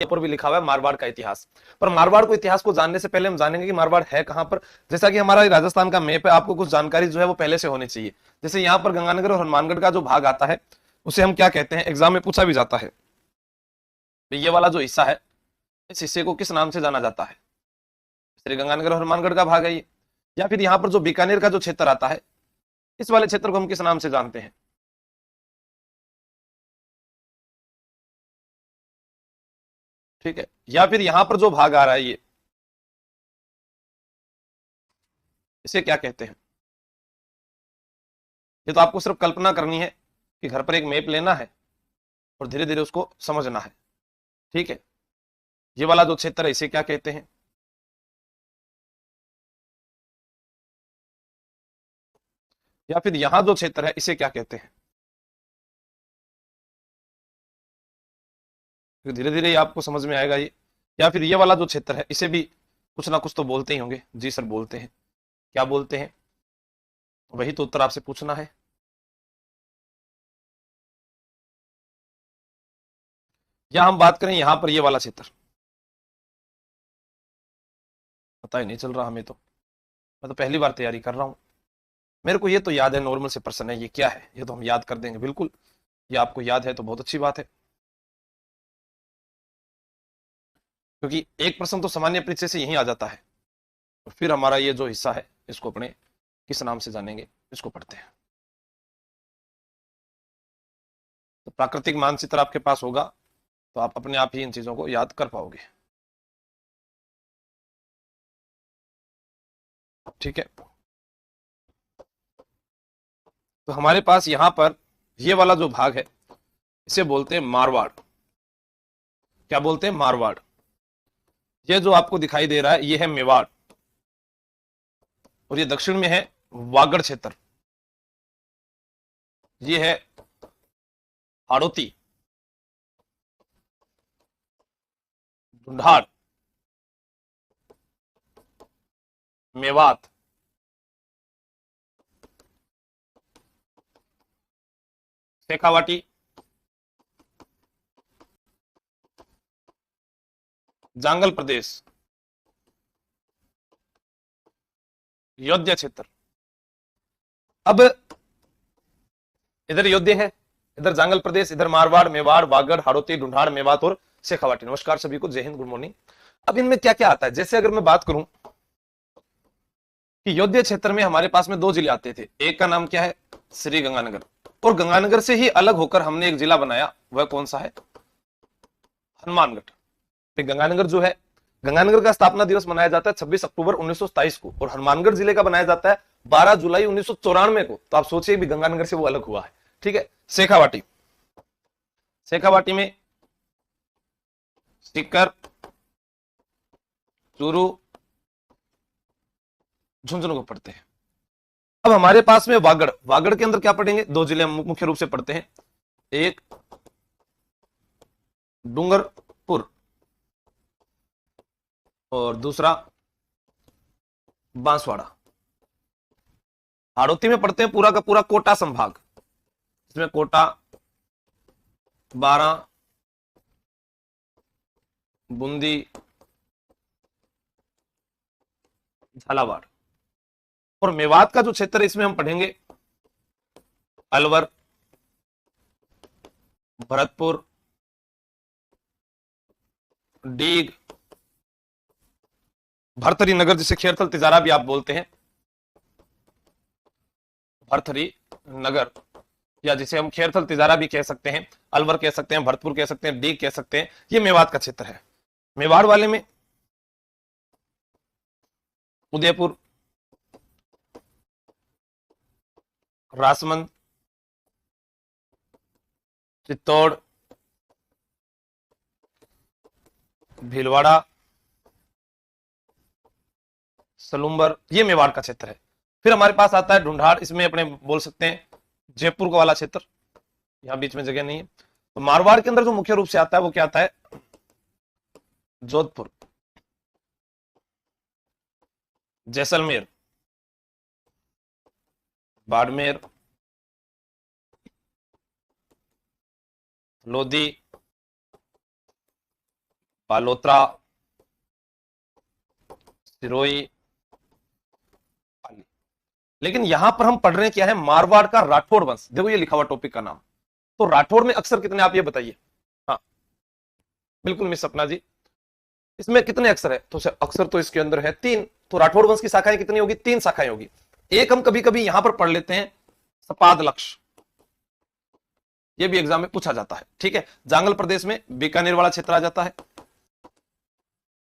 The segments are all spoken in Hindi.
ऊपर भी लिखा हुआ है मारवाड़ का इतिहास। पर मारवाड़ को इतिहास को जानने से पहले हम जानेंगे कि मारवाड़ है कहां पर। जैसा कि हमारा राजस्थान का मैप है, आपको कुछ जानकारी जो है वो पहले से होनी चाहिए। जैसे यहाँ पर गंगानगर और हनुमानगढ़ का जो भाग आता है उसे हम क्या कहते हैं, एग्जाम में पूछा भी जाता है। तो ये वाला जो हिस्सा है, इस हिस्से को किस नाम से जाना जाता है? श्री गंगानगर और हनुमानगढ़ का भाग है ये। या फिर यहाँ पर जो बीकानेर का जो क्षेत्र आता है, इस वाले क्षेत्र को हम किस नाम से जानते हैं? ठीक है। या फिर यहां पर जो भाग आ रहा है ये, इसे क्या कहते हैं? ये तो आपको सिर्फ कल्पना करनी है कि घर पर एक मैप लेना है और धीरे धीरे उसको समझना है। ठीक है। ये वाला जो क्षेत्र है इसे क्या कहते हैं? या फिर यहां जो क्षेत्र है इसे क्या कहते हैं? धीरे धीरे ये आपको समझ में आएगा ये। या फिर ये वाला जो क्षेत्र है इसे भी कुछ ना कुछ तो बोलते ही होंगे। जी सर बोलते हैं। क्या बोलते हैं? वही तो उत्तर आपसे पूछना है। या हम बात करें यहां पर ये वाला क्षेत्र, पता ही नहीं चल रहा हमें तो। मैं तो पहली बार तैयारी कर रहा हूं। मेरे को ये तो याद है, नॉर्मल से प्रश्न है, ये क्या है ये तो हम याद कर देंगे बिल्कुल। ये आपको याद है तो बहुत अच्छी बात है, क्योंकि एक प्रश्न तो सामान्य परिचय से यही आ जाता है। और फिर हमारा ये जो हिस्सा है इसको अपने किस नाम से जानेंगे, इसको पढ़ते हैं। तो प्राकृतिक मानचित्र आपके पास होगा तो आप अपने आप ही इन चीजों को याद कर पाओगे। ठीक है। तो हमारे पास यहां पर ये वाला जो भाग है इसे बोलते हैं मारवाड़। क्या बोलते हैं? मारवाड़। ये जो आपको दिखाई दे रहा है ये है मेवाड़, और ये दक्षिण में है वागड़ क्षेत्र। ये है हाड़ौती, ढूंढाड़, मेवात, शेखावाटी, जांगल प्रदेश, योध्या क्षेत्र। अब इधर योध्या है, इधर जांगल प्रदेश, इधर मारवाड़, मेवाड़, वागड़, हाड़ौती, ढूंढाड़, मेवात और शेखावाटी। नमस्कार सभी को, जय हिंद, गुड मॉर्निंग। अब इनमें क्या क्या आता है? जैसे अगर मैं बात करूं कि योध्या क्षेत्र में हमारे पास में दो जिले आते थे। एक का नाम क्या है? श्री गंगानगर। और गंगानगर से ही अलग होकर हमने एक जिला बनाया, वह कौन सा है? हनुमानगढ़। तो गंगानगर जो है, गंगानगर का स्थापना दिवस मनाया जाता है 26 अक्टूबर 1927 को, और हनुमानगढ़ जिले का बनाया जाता है 12 जुलाई 1994 को। तो आप सोचिए भी गंगानगर से वो अलग हुआ है। ठीक है। शेखावाटी, शेखावाटी में सीकर, चूरू, झुंझुनू को पढ़ते हैं। अब हमारे पास में वागड़, वागड़ के अंदर क्या पढ़ेंगे? दो जिले हम मुख्य रूप से पढ़ते हैं, एक डूंगरपुर और दूसरा बांसवाड़ा। हाड़ौती में पढ़ते हैं पूरा का पूरा कोटा संभाग, इसमें कोटा, बारां, बूंदी, झालावाड़। और मेवात का जो क्षेत्र है इसमें हम पढ़ेंगे अलवर, भरतपुर, डीग, भरथरी नगर, जिसे खेरथल तिजारा भी आप बोलते हैं, भरथरी नगर, या जिसे हम खेरथल तिजारा भी कह सकते हैं, अलवर कह सकते हैं, भरतपुर कह सकते हैं, डीग कह सकते हैं। ये मेवात का क्षेत्र है। मेवाड़ वाले में उदयपुर, राजमंद, चित्तौड़, भीलवाड़ा, सलूम्बर, ये मेवाड़ का क्षेत्र है। फिर हमारे पास आता है ढूंढाड़, इसमें अपने बोल सकते हैं जयपुर का वाला क्षेत्र, यहां बीच में जगह नहीं है। तो मारवाड़ के अंदर जो मुख्य रूप से आता है वो क्या आता है? जोधपुर, जैसलमेर, बाड़मेर, लोधी, बालोतरा, सिरोही, पाली। लेकिन यहां पर हम पढ़ रहे हैं क्या है, मारवाड़ का राठौड़ वंश। देखो ये लिखा हुआ टॉपिक का नाम। तो राठौड़ में अक्षर कितने आप ये बताइए। हाँ बिल्कुल मिस सपना जी, इसमें कितने अक्षर है, तो अक्षर तो इसके अंदर है 3। तो राठौड़ वंश की शाखाएं कितनी होगी, 3 शाखाएं होगी। एक हम कभी कभी यहां पर पढ़ लेते हैं सपाद लक्ष्य, ये भी एग्जाम में पूछा जाता है। ठीक है, जांगल प्रदेश में बीकानेर वाला क्षेत्र आ जाता है।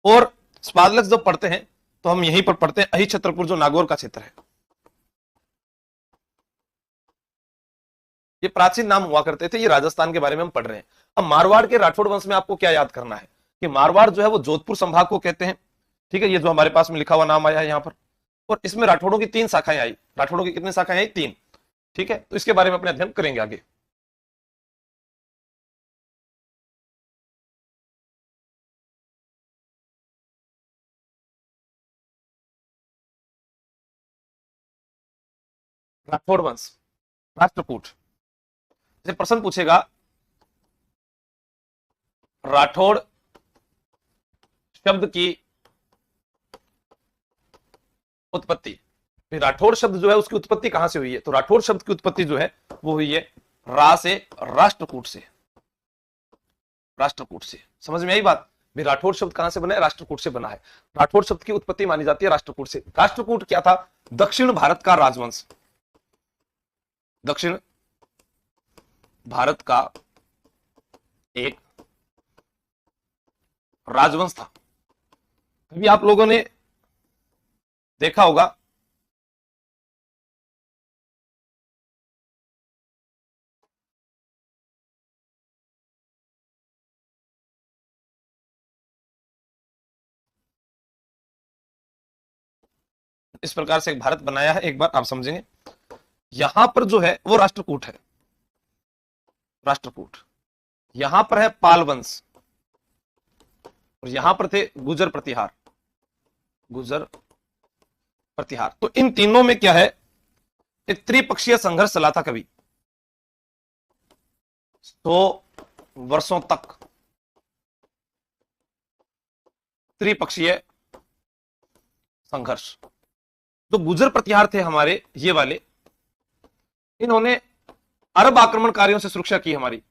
और सपाद लक्ष्य जब पढ़ते हैं तो हम यहीं पर पढ़ते हैं अहि छतरपुर, जो नागौर का क्षेत्र है। ये प्राचीन नाम हुआ करते थे, ये राजस्थान के बारे में हम पढ़ रहे हैं। अब मारवाड़ के राठौड़ वंश में आपको क्या याद करना है कि मारवाड़ जो है वो जोधपुर संभाग को कहते हैं। ठीक है, ये जो हमारे पास में लिखा हुआ नाम आया है यहाँ पर, और इसमें राठौड़ों की 3 शाखाएं आई। राठौड़ों की कितनी शाखाएं आई, 3। ठीक है, तो इसके बारे में अपने अध्ययन करेंगे आगे। राठौड़ वंश, राष्ट्रकूट। जैसे प्रश्न पूछेगा राठौड़ शब्द की उत्पत्ति, फिर राठौड़ शब्द जो है उसकी उत्पत्ति कहां से हुई है, तो राठौड़ शब्द की उत्पत्ति जो है वो हुई है रा से, राष्ट्रकूट से। राष्ट्रकूट से, समझ में आई बात। भी राठौड़ शब्द कहां से बना है, राष्ट्रकूट से बना है। राठौड़ शब्द की उत्पत्ति मानी जाती है राष्ट्रकूट से। राष्ट्रकूट क्या था, दक्षिण भारत का राजवंश, दक्षिण भारत का एक राजवंश था। कभी आप लोगों ने देखा होगा इस प्रकार से एक भारत बनाया है, एक बार आप समझेंगे। यहां पर जो है वो राष्ट्रकूट है, राष्ट्रकूट। यहां पर है पाल वंश, और यहां पर थे गुजर प्रतिहार, गुजर प्रतिहार। तो इन तीनों में क्या है, एक त्रिपक्षीय संघर्ष चला था कभी 100 वर्षों तक, त्रिपक्षीय संघर्ष। जो गुजर प्रतिहार थे हमारे ये वाले, इन्होंने अरब आक्रमणकारियों से सुरक्षा की हमारी।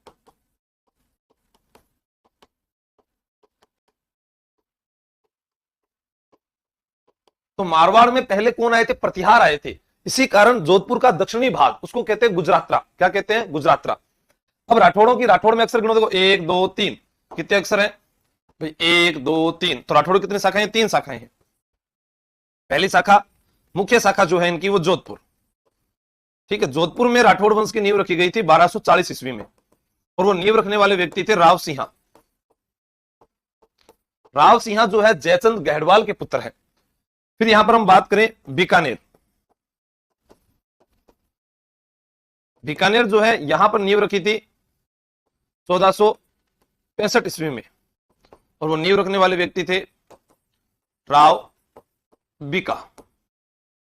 तो मारवाड़ में पहले कौन आए थे, प्रतिहार आए थे। इसी कारण जोधपुर का दक्षिणी भाग उसको कहते हैं गुजरात्रा। क्या कहते हैं, गुजरात्रा। अब राठौड़ों की, राठौड़ में अक्षर गिनो, देखो 1 2 3, कितने अक्षर हैं भाई, 1 2 3। तो राठौड़ कितनी शाखाएं, 3 शाखाएं हैं। पहली शाखा, मुख्य शाखा जो है इनकी वो जोधपुर। ठीक है, जोधपुर में राठौड़ वंश की नींव रखी गई थी 1240 ईस्वी में, और वो नींव रखने वाले व्यक्ति थे राव सिंहा। राव सिंहा जो है जयचंद गहड़वाल के पुत्र है। फिर यहां पर हम बात करें बीकानेर, बीकानेर जो है यहां पर नींव रखी थी 1465 ईस्वी में, और वो नींव रखने वाले व्यक्ति थे राव बीका।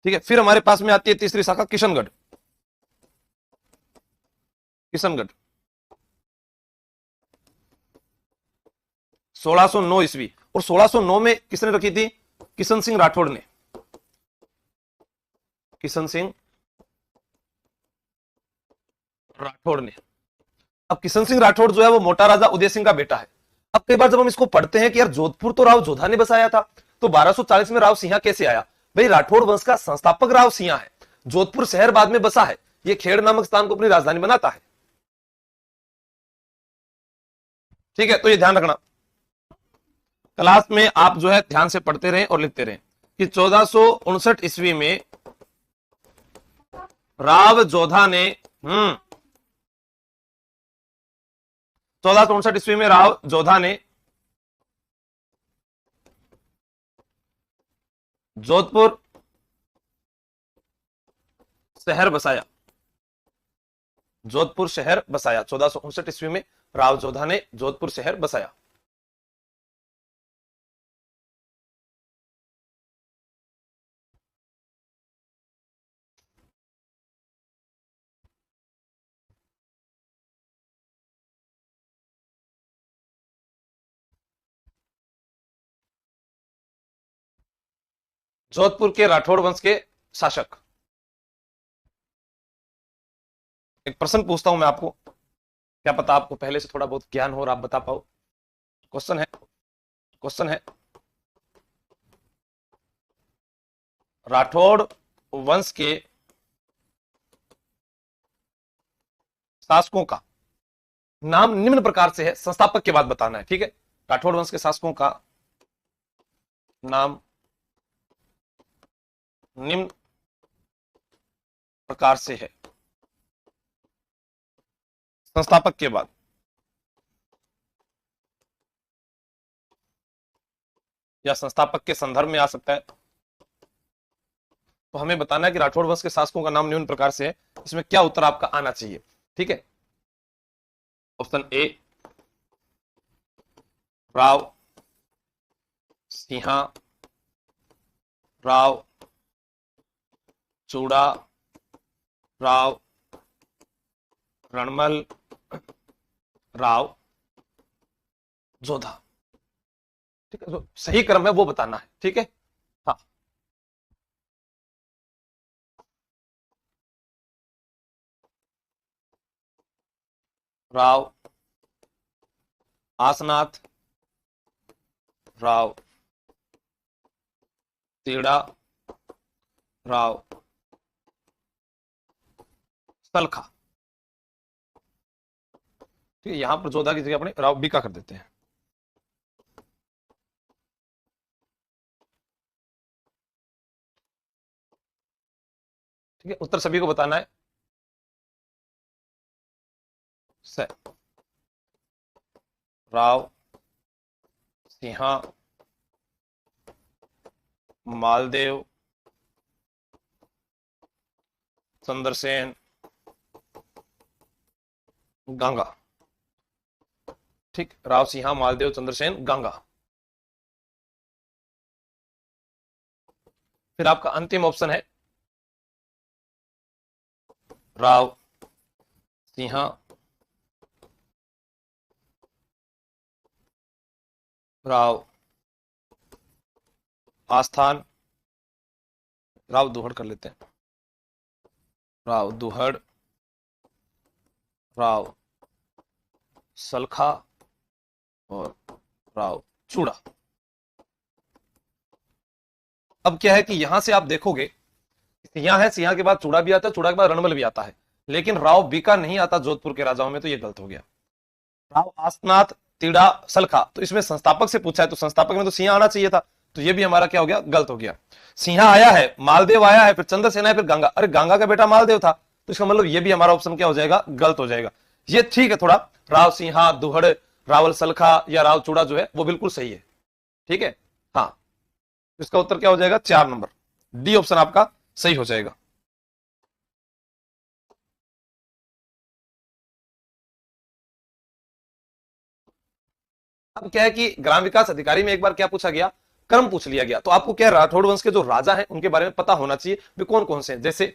ठीक है, फिर हमारे पास में आती है तीसरी शाखा किशनगढ़, किशनगढ़ 1609 ईस्वी। और 1609 में किसने रखी थी, किशन सिंह राठौड़ ने, किशन सिंह राठौड़ ने। अब किशन सिंह राठौड़ जो है वो मोटा राजा उदय सिंह का बेटा है। अब कई बार जब हम इसको पढ़ते हैं कि यार जोधपुर तो राव जोधा ने बसाया था, तो 1240 में राव सिंहा कैसे आया, भाई राठौड़ वंश का संस्थापक राव सिंहा है। जोधपुर शहर बाद में बसा है, ये खेड़ नामक स्थान को अपनी राजधानी बनाता है। ठीक है, तो ये ध्यान रखना, क्लास में आप जो है ध्यान से पढ़ते रहें और लिखते रहें कि 1459 ईस्वी में राव जोधा ने 1459 ईस्वी में राव जोधा ने जोधपुर शहर बसाया, जोधपुर शहर बसाया। 1459 ईस्वी में राव जोधा ने जोधपुर शहर बसाया। जोधपुर के राठौड़ वंश के शासक। एक प्रश्न पूछता हूं मैं आपको, क्या पता आपको पहले से थोड़ा बहुत ज्ञान हो और आप बता पाओ। क्वेश्चन है, क्वेश्चन है, राठौड़ वंश के शासकों का नाम निम्न प्रकार से है, संस्थापक के बाद बताना है, ठीक है। राठौड़ वंश के शासकों का नाम निम्न प्रकार से है, संस्थापक के बाद। या संस्थापक के संदर्भ में आ सकता है। तो हमें बताना है कि राठौड़ वंश के शासकों का नाम निम्न प्रकार से है, इसमें क्या उत्तर आपका आना चाहिए, ठीक है। ऑप्शन ए राव सिंहा, राव चूड़ा, राव रणमल, राव जोधा, ठीक है। जो सही क्रम है वो बताना है, ठीक है। हाँ, राव आसनाथ, राव तीड़ा, राव सलखा, ठीक है। यहां पर जोधा की जगह अपने राव बीका कर देते हैं। ठीक है, उत्तर सभी को बताना है। से राव सिंहा, मालदेव, चंद्रसेन, गंगा, ठीक। राव सिंहा, मालदेव, चंद्रसेन, गंगा। फिर आपका अंतिम ऑप्शन है राव सिंहा, राव आस्थान, राव दुहड़ कर लेते हैं, राव दुहड़, राव सलखा और राव चूड़ा। अब क्या है कि यहां से आप देखोगे, यहां है सिंहा के बाद चूड़ा भी आता है, चूड़ा के बाद रणमल भी आता है, लेकिन राव बीका नहीं आता जोधपुर के राजाओं में, तो ये गलत हो गया। राव आसनाथ, तीड़ा, सलखा, तो इसमें संस्थापक से पूछा है, तो संस्थापक में तो सिंहा आना चाहिए था, तो ये भी हमारा क्या हो गया, गलत हो गया। सिंहा आया है, मालदेव आया है, फिर चंद्रसेन है, फिर गंगा, अरे गंगा का बेटा मालदेव था, तो इसका मतलब ये भी हमारा ऑप्शन क्या हो जाएगा, गलत हो जाएगा। ये ठीक है थोड़ा, राव सिंहा, दुहड़, रावल सलखा या राव चूड़ा जो है वो बिल्कुल सही है, ठीक है। हाँ, इसका उत्तर क्या हो जाएगा, 4 नंबर, डी ऑप्शन आपका सही हो जाएगा। अब क्या है कि ग्राम विकास अधिकारी में एक बार क्या पूछा गया, क्रम पूछ लिया गया, तो आपको क्या राठौड़ वंश के जो राजा हैं उनके बारे में पता होना चाहिए वे कौन कौन से हैं। जैसे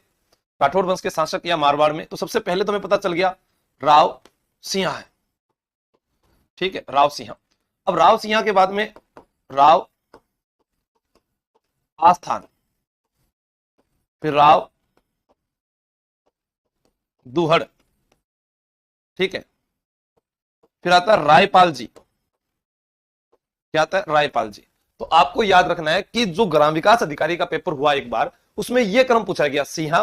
राठौड़ वंश के शासक या मारवाड़ में, तो सबसे पहले तो हमें पता चल गया राव सिंहा है, ठीक है, राव सिंहा। अब राव सिंहा के बाद में राव आस्थान, फिर राव दुहड़, ठीक है, फिर आता है रायपाल जी, क्या आता है, रायपाल जी। तो आपको याद रखना है कि जो ग्राम विकास अधिकारी का पेपर हुआ एक बार, उसमें यह क्रम पूछा गया, सिंहा,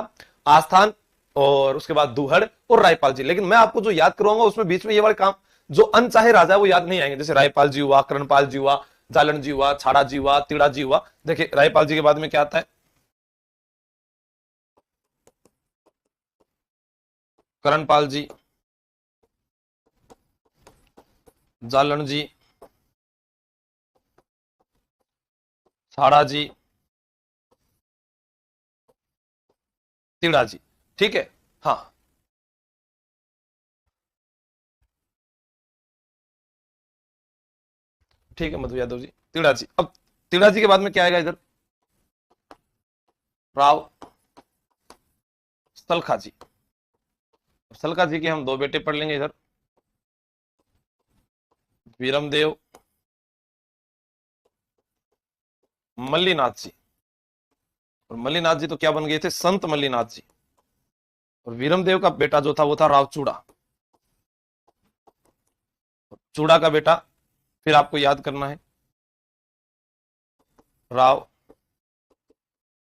आस्थान और उसके बाद दुहड़ और रायपाल जी। लेकिन मैं आपको जो याद करवाऊंगा उसमें बीच में ये वाले काम जो अनचाहे राजा है वो याद नहीं आएंगे, जैसे रायपाल जी हुआ, करणपाल जी हुआ, जालन जी हुआ, छाड़ा जी हुआ, तीड़ा जी हुआ। देखिए रायपाल जी के बाद में क्या आता है, करणपाल जी, जालन जी, छाड़ा जी, तीड़ा जी, ठीक है। हाँ, ठीक है मधु यादव जी, तीड़ा जी। अब तीड़ा जी के बाद में क्या आएगा इधर, राव सलखा जी। सलखा जी के हम दो बेटे पढ़ लेंगे इधर, वीरमदेव, मल्लीनाथ जी, और मल्लीनाथ जी तो क्या बन गए थे, संत मल्लीनाथ जी। और वीरमदेव का बेटा जो था वो था राव चूड़ा। चूड़ा का बेटा फिर आपको याद करना है, राव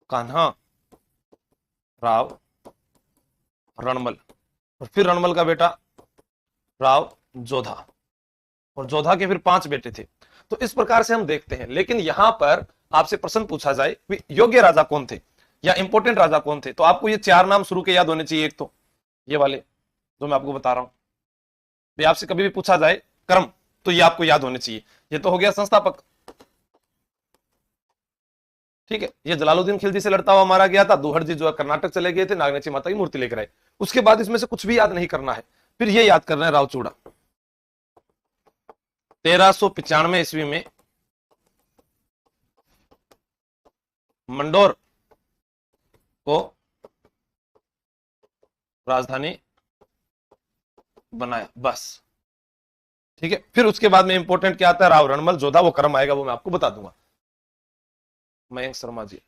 कान्हा, राव रणमल, और फिर रणमल का बेटा राव जोधा, और जोधा के फिर 5 बेटे थे। तो इस प्रकार से हम देखते हैं। लेकिन यहां पर आपसे प्रश्न पूछा जाए कि योग्य राजा कौन थे या इंपॉर्टेंट राजा कौन थे, तो आपको ये 4 नाम शुरू के याद होने चाहिए। एक तो ये वाले जो मैं आपको बता रहा हूं, ये आपसे कभी भी पूछा जाए क्रम तो ये आपको याद होने चाहिए। ये तो हो गया संस्थापक, ठीक है। ये जलालुद्दीन खिलजी से लड़ता हुआ मारा गया था। दुहड़ जी जो है कर्नाटक चले गए थे, नागनाची माता की मूर्ति लेकर आए। उसके बाद इसमें से कुछ भी याद नहीं करना है, फिर ये याद करना है राव चूड़ा। 1395 ईस्वी में मंडोर को राजधानी बनाया, बस, ठीक है। फिर उसके बाद में इंपॉर्टेंट क्या आता है, राव रणमल जोधा, वो क्रम आएगा वो मैं आपको बता दूंगा। मयंक शर्मा जी।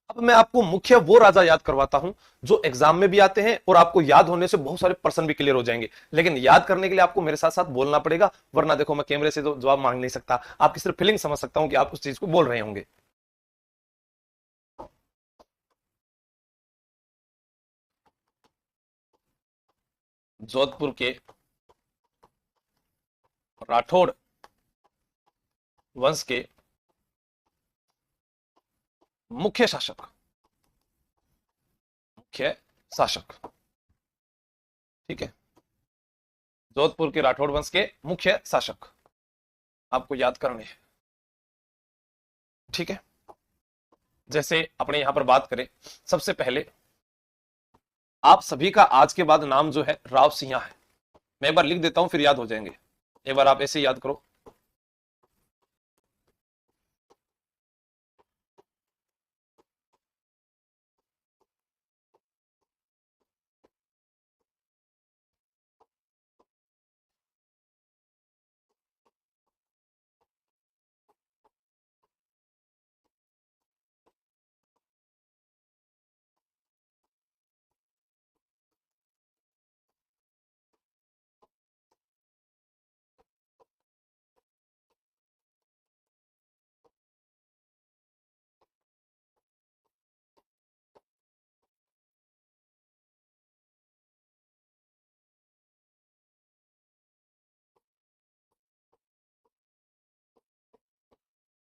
अब मैं आपको मुख्य वो राजा याद करवाता हूं जो एग्जाम में भी आते हैं और आपको याद होने से बहुत सारे प्रश्न भी क्लियर हो जाएंगे। लेकिन याद करने के लिए आपको मेरे साथ साथ बोलना पड़ेगा, वरना देखो मैं कैमरे से तो जवाब मांग नहीं सकता। आपकी सिर्फ फीलिंग समझ सकता हूं कि आप उस चीज को बोल रहे होंगे। जोधपुर के राठौड़ वंश के मुख्य शासक, ठीक है। जोधपुर के राठौड़ वंश के मुख्य शासक आपको याद करने हैं, ठीक है। जैसे अपने यहां पर बात करें, सबसे पहले आप सभी का आज के बाद नाम जो है राव सिंह है। मैं एक बार लिख देता हूं फिर याद हो जाएंगे। एक बार आप ऐसे याद करो,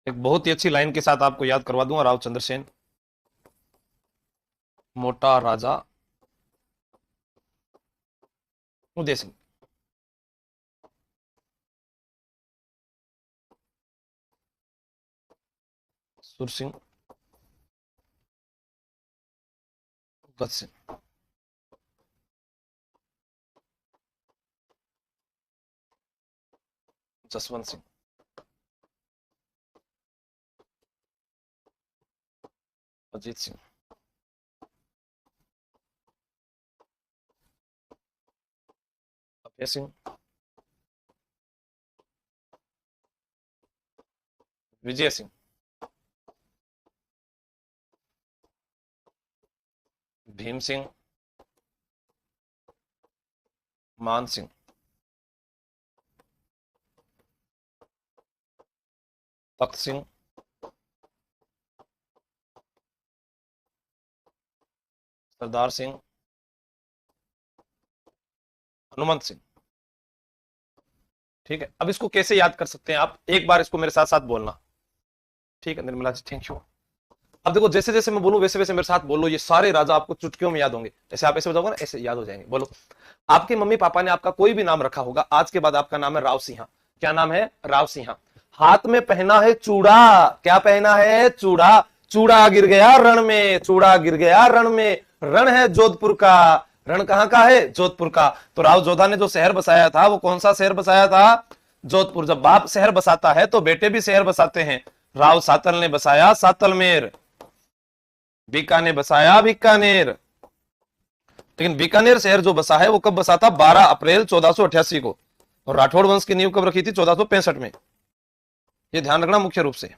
एक बहुत ही अच्छी लाइन के साथ आपको याद करवा दूंगा। राव चंद्रसेन, मोटा राजा उदय सिंह, सुर सिंह, गज सिंह, जसवंत सिंह, अजीत सिंह, अभय सिंह, विजय सिंह, भीम सिंह, मान सिंह, तख्त सिंह, सरदार सिंह, हनुमंत सिंह, ठीक है। अब इसको कैसे याद कर सकते हैं आप, एक बार इसको मेरे साथ साथ बोलना, ठीक है। Nirmala ji thank you. अब देखो जैसे जैसे मैं बोलूं वैसे वैसे मेरे साथ बोलो, ये सारे राजा आपको चुटकियों में याद होंगे। जैसे आप ऐसे बताओगे ना, ऐसे याद हो जाएंगे। बोलो, आपके मम्मी पापा ने आपका कोई भी नाम रखा होगा, आज के बाद आपका नाम है राव सिंह। क्या नाम है? राव सिंह। हाथ में पहना है चूड़ा, क्या पहना है? चूड़ा। चूड़ा गिर गया रण में, चूड़ा गिर गया रण में। रण है जोधपुर का। रण कहां का है? जोधपुर का। तो राव जोधा ने जो शहर बसाया था वो कौन सा शहर बसाया था? जोधपुर। जब बाप शहर बसाता है तो बेटे भी शहर बसाते हैं। राव सातल ने बसाया सातलमेर, बीका ने बसाया बीकानेर। लेकिन बीकानेर शहर जो बसा है वो कब बसा था? 12 अप्रैल 1488 को। और राठौड़ वंश की नींव कब रखी थी? 1465 में। ये ध्यान रखना मुख्य रूप से,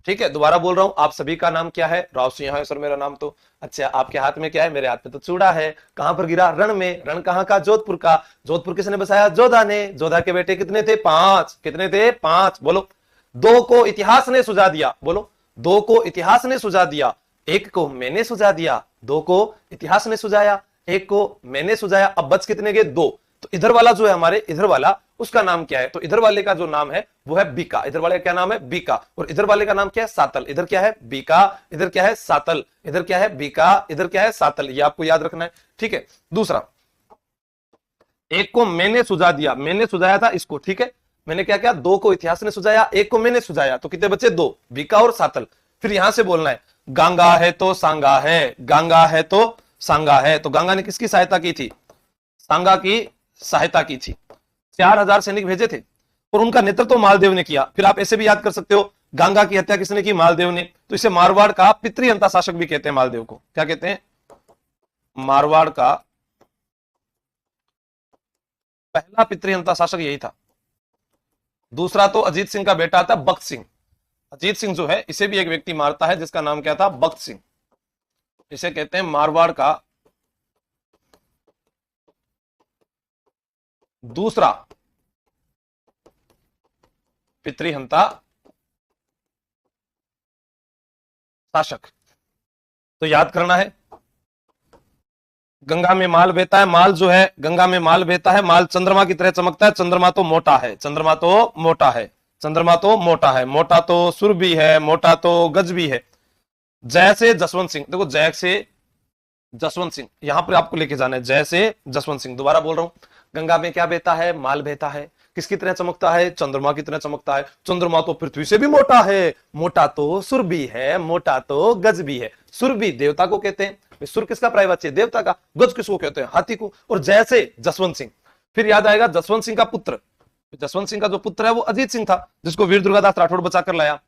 ठीक है। दोबारा बोल रहा हूं, आप सभी का नाम क्या है? राव सिंह है सर मेरा नाम। तो अच्छा, आपके हाथ में क्या है? मेरे हाथ में तो चूड़ा है। कहां पर गिरा? रण में। रण कहां का? जोधपुर का। जोधपुर किसने बसाया? जोधा ने। जोधा के बेटे कितने थे? 5। कितने थे? 5। बोलो। 2 को इतिहास ने सुझा दिया। बोलो। 2 को इतिहास ने सुझा दिया, 1 को मैंने सुझा दिया। 2 को इतिहास ने सुझाया, 1 को मैंने सुझाया। अब बच कितने गए? 2। तो इधर वाला जो है हमारे, इधर वाला, उसका नाम क्या है? तो इधर वाले का जो नाम है वो है बीका। इधर वाले का क्या नाम है? बीका। और इधर वाले का नाम क्या है? सातल। इधर क्या है? बीका। इधर क्या है? सातल। इधर क्या है? बीका। इधर क्या है? सातल। ये आपको याद रखना है, ठीक है। दूसरा, 1 को मैंने सुझा दिया, मैंने सुझाया था इसको, ठीक है। मैंने क्या किया? 2 को इतिहास ने सुझाया, 1 को मैंने सुझाया, तो कितने बचे? 2, बीका और सातल। फिर यहां से बोलना है, गंगा है तो सांगा है, गंगा है तो सांगा है। तो गंगा ने किसकी सहायता की थी? सांगा की सहायता की थी। 4000 सैनिक भेजे थे और उनका नेतृत्व तो मालदेव ने किया। फिर आप ऐसे भी याद कर सकते हो, गंगा की हत्या किसने की? मालदेव ने। तो इसे मारवाड़ का पितृहंता शासक भी कहते हैं। मालदेव को क्या कहते हैं? मारवाड़ का पहला पितृहंता शासक यही था। दूसरा तो अजीत सिंह का बेटा था बख्त सिंह। अजीत सिंह जो है, इसे भी एक व्यक्ति मारता है जिसका नाम क्या था? बख्त सिंह। इसे कहते हैं मारवाड़ का दूसरा पितृहंता शासक। तो याद करना है, गंगा में माल बहता है। माल जो है, गंगा में माल बहता है। माल चंद्रमा की तरह चमकता है। चंद्रमा तो मोटा है, चंद्रमा तो मोटा है, चंद्रमा तो मोटा है। मोटा तो सुर भी है, मोटा तो गज भी है। जय से जसवंत सिंह। देखो, जय से जसवंत सिंह, यहां पर आपको लेके जाना है। जय से जसवंत सिंह। दोबारा बोल रहा हूं, गंगा में क्या बहता है? माल बहता है। किसकी तरह चमकता है? चंद्रमा की तरह चमकता है। चंद्रमा तो पृथ्वी से भी मोटा है। मोटा तो सुर भी है, मोटा तो गज भी है। सुर भी देवता को कहते हैं। सुर किसका प्रायवाची है? देवता का। गज किसको कहते हैं? हाथी को। और जैसे जसवंत सिंह, फिर याद आएगा जसवंत सिंह का पुत्र। जसवंत सिंह का जो पुत्र है वो अजीत सिंह था, जिसको वीर दुर्गादास राठौड़ बचाकर लाया।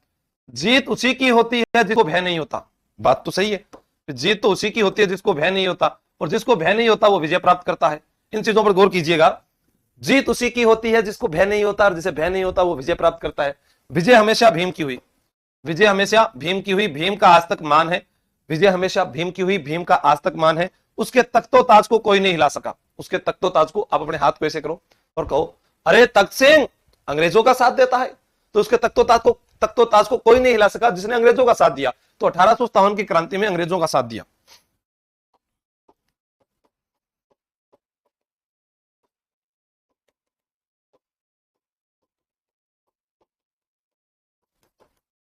जीत उसी की होती है जिसको भय नहीं होता। बात तो सही है, जीत तो उसी की होती है जिसको भय नहीं होता, और जिसको भय नहीं होता वो विजय प्राप्त करता है। इन चीजों पर गौर कीजिएगा। जीत उसी की होती है जिसको भय नहीं होता, और जिसे भय नहीं होता वो विजय प्राप्त करता है। विजय हमेशा भीम की हुई, विजय हमेशा भीम की हुई। भीम का आज तक मान है, विजय हमेशा भीम की हुई। भीम का आज तक मान है। उसके तख्तो ताज को कोई नहीं हिला सका। उसके तख्तो ताज को, आप अपने हाथ को ऐसे करो और कहो, अरे तख्त सिंह अंग्रेजों का साथ देता है। तो उसके तख्तो ताज को कोई नहीं हिला सका जिसने अंग्रेजों का साथ दिया। तो 1857 की क्रांति में अंग्रेजों का साथ दिया।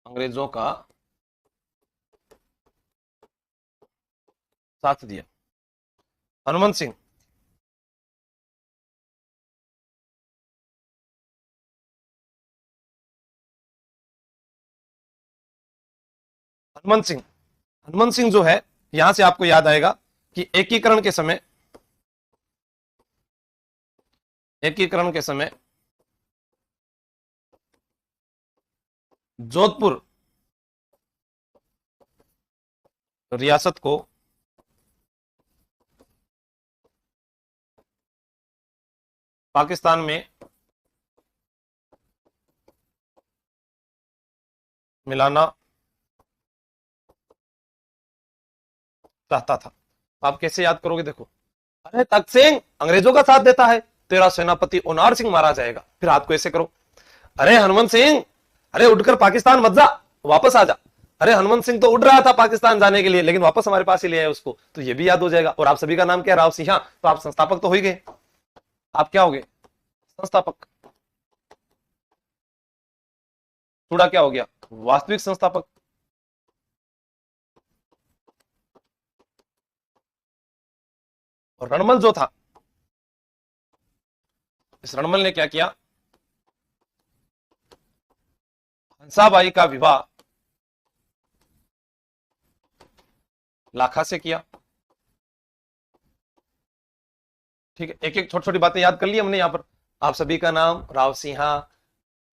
अंग्रेजों का साथ दिया। हनुमंत सिंह, हनुमंत सिंह, हनुमंत सिंह जो है, यहां से आपको याद आएगा कि एकीकरण के समय, एकीकरण के समय जोधपुर रियासत को पाकिस्तान में मिलाना चाहता था। आप कैसे याद करोगे? देखो, अरे तख्त सिंह अंग्रेजों का साथ देता है, तेरा सेनापति ओनार सिंह मारा जाएगा। फिर हाथ को ऐसे करो, अरे हनुमंत सिंह, अरे उठकर पाकिस्तान मत जा, वापस आ जा। अरे हनुमंत सिंह तो उड़ रहा था पाकिस्तान जाने के लिए, लेकिन वापस हमारे पास ही ले आए उसको। तो ये भी याद हो जाएगा। और आप सभी का नाम क्या है? राव सिंह। तो आप संस्थापक तो हो ही गए। आप क्या हो गए? संस्थापक। थोड़ा क्या हो गया? वास्तविक संस्थापक। और रणमल जो था, इस रणमल ने क्या किया? हंसाबाई का विवाह लाखा से किया। ठीक है, एक एक छोटी छोटी बातें याद कर ली हमने यहां पर। आप सभी का नाम राव सिंहा।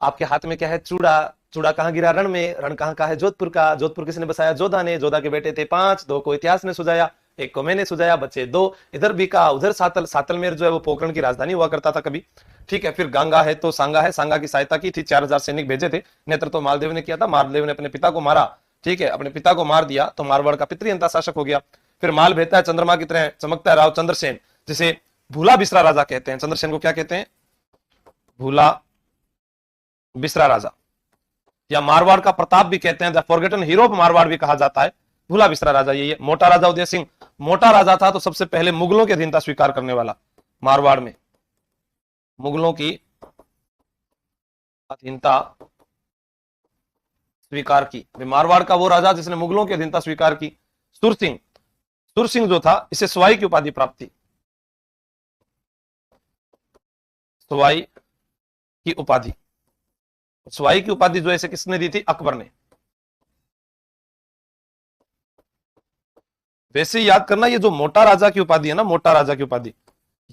आपके हाथ में क्या है? चूड़ा। चूड़ा कहां गिरा? रण में। रण कहां का है? जोधपुर का। जोधपुर किसने बसाया? जोधा ने। जोधा के बेटे थे 5। 2 को इतिहास ने सुझाया, एक को मैंने सुझाया, बचे दो। इधर भी कहा, उधर सातल, सातलमेर जो है वो पोखरण की राजधानी हुआ करता था कभी। ठीक है, फिर गंगा है तो सांगा है, सांगा की सहायता की थी, 4000 सैनिक भेजे थे, नेतृत्व तो मालदेव ने किया था। मालदेव ने अपने पिता को मारा, ठीक है, अपने पिता को मार दिया तो मारवाड़ का पितृहंता शासक हो गया। फिर माल भेजता है चंद्रमा की तरह चमकता है राव चंद्रसेन, जिसे भूला बिसरा राजा कहते हैं। चंद्रसेन को क्या कहते हैं? भूला बिसरा राजा, या मारवाड़ का प्रताप भी कहते हैं, the forgotten hero of Marwar भी कहा जाता है। भूला बिसरा राजा यही है। मोटा राजा उदय सिंह, मोटा राजा था तो सबसे पहले मुगलों की अधीनता स्वीकार करने वाला, मारवाड़ में मुगलों की अधीनता स्वीकार की। मारवाड़ का वो राजा जिसने मुगलों की अधीनता स्वीकार की। सुरसिंह, सुरसिंह जो था इसे सवाई की उपाधि प्राप्त थी, सवाई की उपाधि। सवाई की उपाधि जो है इसे किसने दी थी? अकबर ने। वैसे ही याद करना, ये जो मोटा राजा की उपाधि है ना, मोटा राजा की उपाधि,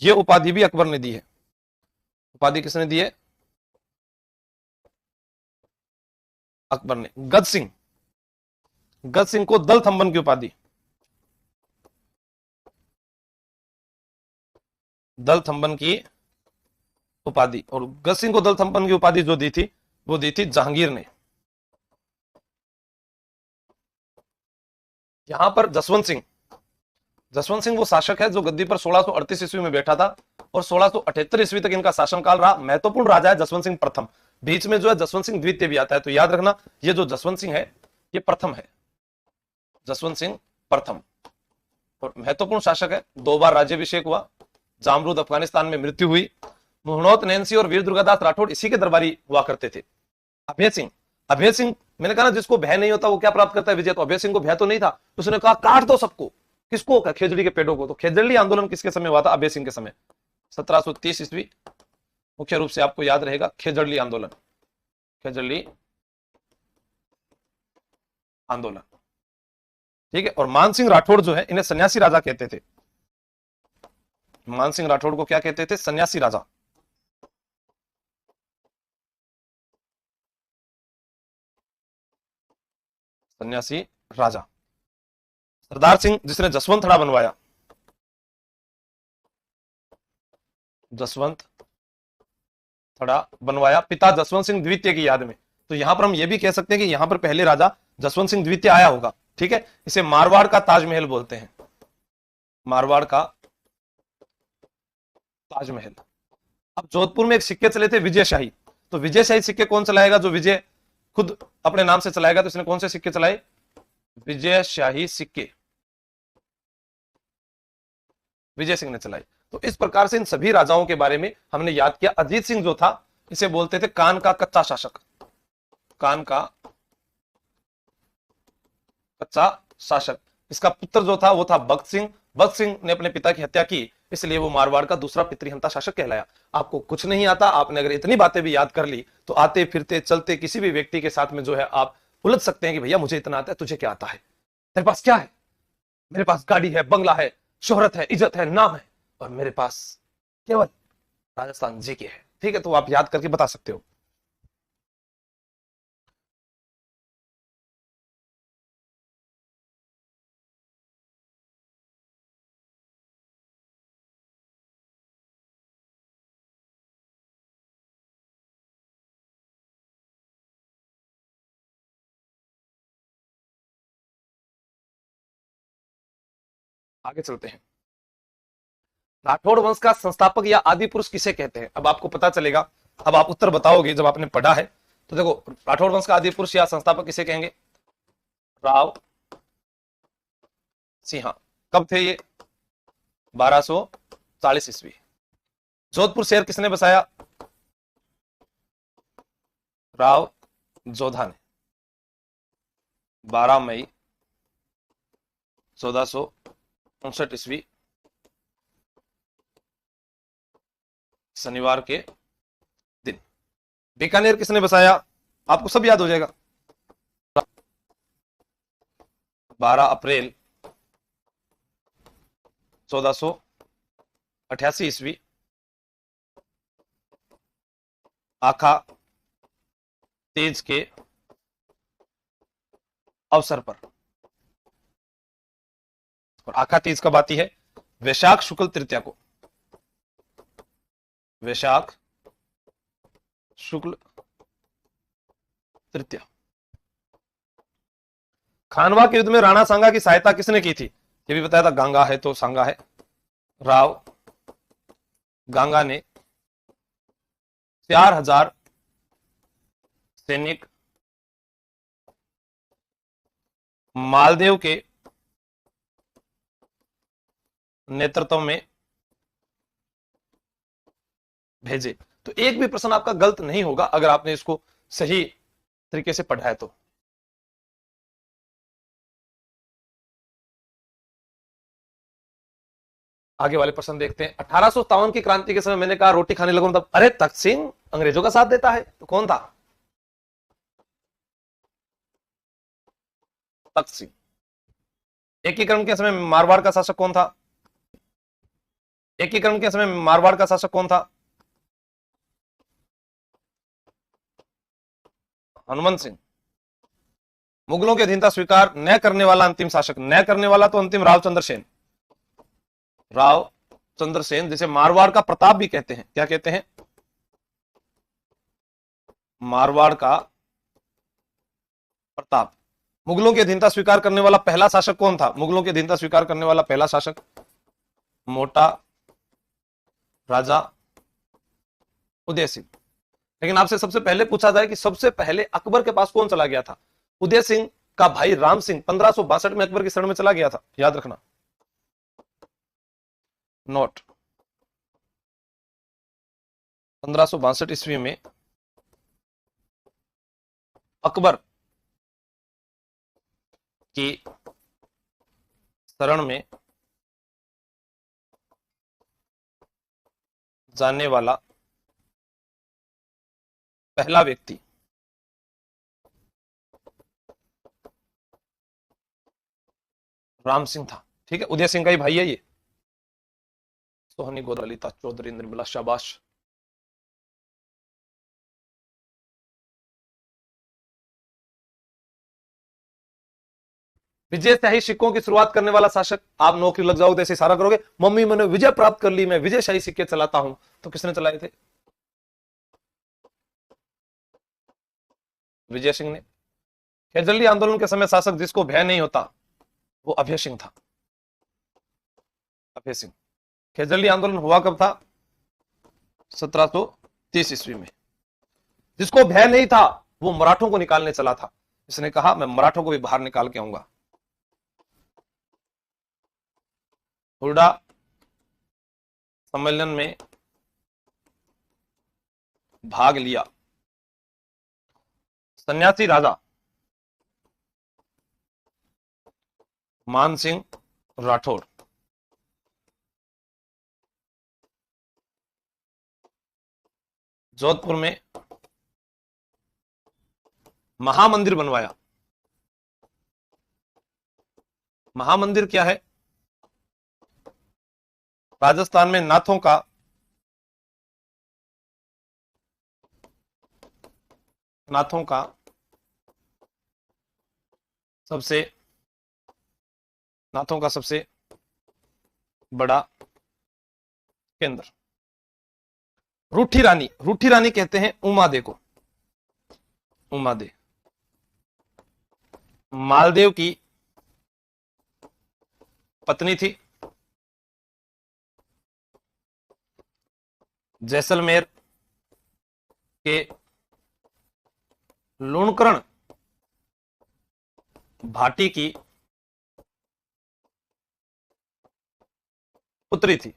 ये उपाधि भी अकबर ने दी है। उपाधि किसने दी है? अकबर ने। गज सिंह, गज सिंह को दल थंबन की उपाधि, दल थंबन की उपाधि, और गज सिंह को दल थंबन की उपाधि जो दी थी वो दी थी जहांगीर ने। यहां पर जसवंत सिंह, जसवंत सिंह वो शासक है जो गद्दी पर 1638 ईस्वी में बैठा था और 1678 ईस्वी तक इनका शासनकाल रहा। महत्वपूर्ण राजा है जसवंत सिंह प्रथम, बीच में जो है जसवंत सिंह द्वितीय भी आता है, तो याद रखना ये जो जसवंत सिंह है ये प्रथम है, जसवंत सिंह प्रथम, और महत्वपूर्ण शासक है। 2 बार राज्याभिषेक हुआ, जामरूद अफगानिस्तान में मृत्यु हुई। मुहनोत नैन्सी और वीर दुर्गादास राठौड़ इसी के दरबारी हुआ करते थे। अभय सिंह, अभय सिंह, मैंने कहा ना जिसको भय नहीं होता वो क्या प्राप्त करता है? विजय। तो अभय सिंह को भय तो नहीं था, उसने कहा काट दो सबको। किसको? खेजड़ी के पेड़ों को। तो खेजड़ी आंदोलन किसके समय हुआ था? अभय सिंह के समय, 1730 ईस्वी। मुख्य रूप से आपको याद रहेगा खेजड़ी आंदोलन, खेजड़ी आंदोलन, ठीक है। और मानसिंह राठौड़ जो है इन्हें सन्यासी राजा कहते थे। मानसिंह राठौड़ को क्या कहते थे? सन्यासी राजा। सन्यासी राजा। सरदार सिंह जिसने जसवंत थड़ा बनवाया, जसवंत थड़ा बनवाया पिता जसवंत सिंह द्वितीय की याद में। तो यहां पर हम यह भी कह सकते हैं कि यहां पर पहले राजा जसवंत सिंह द्वितीय आया होगा, ठीक है। इसे मारवाड़ का ताजमहल बोलते हैं, मारवाड़ का ताजमहल। अब जोधपुर में एक सिक्के चले थे विजयशाही, तो विजयशाही सिक्के कौन चलाएगा? जो विजय खुद अपने नाम से चलाएगा। तो इसने कौन से सिक्के चलाए? विजयशाही सिक्के, विजय सिंह ने चलाई। तो इस प्रकार से इन सभी राजाओं के बारे में हमने याद किया। अजीत सिंह जो था इसे बोलते थे कान का कच्चा शासक, कान का कच्चा शासक। इसका पुत्र जो था वो था भक्त सिंह। भक्त सिंह ने अपने पिता की हत्या की, इसलिए वो मारवाड़ का दूसरा पितृहंता शासक कहलाया। आपको कुछ नहीं आता, आपने अगर इतनी बातें भी याद कर ली तो आते फिरते चलते किसी भी व्यक्ति के साथ में जो है आप उलझ सकते हैं कि भैया मुझे इतना आता है, तुझे क्या आता है? तेरे पास क्या है? मेरे पास गाड़ी है, बंगला है, शोहरत है, इज्जत है, नाम है, और मेरे पास केवल राजस्थान जी के है। ठीक है, तो आप याद करके बता सकते हो। आगे चलते हैं। राठौड़ वंश का संस्थापक या आदि पुरुष किसे कहते हैं? अब आपको पता चलेगा, अब आप उत्तर बताओगे जब आपने पढ़ा है। तो देखो, राठौड़ वंश का आदि पुरुष या संस्थापक किसे कहेंगे? राव सिंह। कब थे ये? 1240 ईस्वी। जोधपुर शहर किसने बसाया? राव जोधा ने। 12 मई 1459 ईस्वी, शनिवार के दिन। बीकानेर किसने बसाया? आपको सब याद हो जाएगा। 12 अप्रैल 1488 ईस्वी, आखा तीज के अवसर पर। और आखा तीज कब आती है? वैशाख शुक्ल तृतीया को, वैशाख शुक्ल तृतीया। खानवा के युद्ध में राणा सांगा की सहायता किसने की थी? ये भी बताया था, गांगा है तो सांगा है। राव गांगा ने 4000 सैनिक मालदेव के नेतृत्व में भेजे। तो एक भी प्रश्न आपका गलत नहीं होगा अगर आपने इसको सही तरीके से पढ़ा है तो। आगे वाले प्रश्न देखते हैं। 1857 की क्रांति के समय मैंने कहा रोटी खाने लगो तब, अरे तख्त सिंह अंग्रेजों का साथ देता है, तो कौन था? तख्त सिंह। एकीकरण के समय मारवाड़ का शासक कौन था? एकीकरण के समय मारवाड़ का शासक कौन था? हनुमंत सिंह। मुगलों की अधीनता स्वीकार न करने वाला अंतिम शासक, न करने वाला तो अंतिम रावचंद्र सेन, रावचंद्र सेन, जिसे मारवाड़ का प्रताप भी कहते हैं। क्या कहते हैं? मारवाड़ का प्रताप। मुगलों की अधीनता स्वीकार करने वाला पहला शासक कौन था? मुगलों की अधीनता स्वीकार करने वाला पहला शासक मोटा राजा उदय सिंह। लेकिन आपसे सबसे पहले पूछा जाए कि सबसे पहले अकबर के पास कौन चला गया था? उदय सिंह का भाई राम सिंह 1562 में अकबर की शरण में चला गया था, याद रखना। नोट 1562 ईस्वी में अकबर की शरण में जाने वाला पहला व्यक्ति राम सिंह था। ठीक है, उदय सिंह का ही भाई है ये। सोहनी गोद ललिता चौधरी निर्मला, शाबाश। विजय शाही सिक्कों की शुरुआत करने वाला शासक, आप नौकरी लग जाओगे ऐसे इशारा करोगे, मम्मी मैंने विजय प्राप्त कर ली, मैं विजय शाही सिक्के चलाता हूं, तो किसने चलाए थे? विजय सिंह ने। खेजल्ली आंदोलन के समय शासक जिसको भय नहीं होता वो अभय सिंह था। अभय सिंह। खेजल्ली आंदोलन हुआ कब था? 1730 ईस्वी में। जिसको भय नहीं था वो मराठों को निकालने चला था। इसने कहा मैं मराठों को भी बाहर निकाल के आऊंगा। हुरडा सम्मेलन में भाग लिया सन्यासी राजा मानसिंह राठौर। जोधपुर में महामंदिर बनवाया। महामंदिर क्या है? राजस्थान में नाथों का सबसे बड़ा केंद्र। रूठी रानी कहते हैं उमादे को। उमादे मालदेव की पत्नी थी। जैसलमेर के लूणकरण भाटी की पुत्री थी।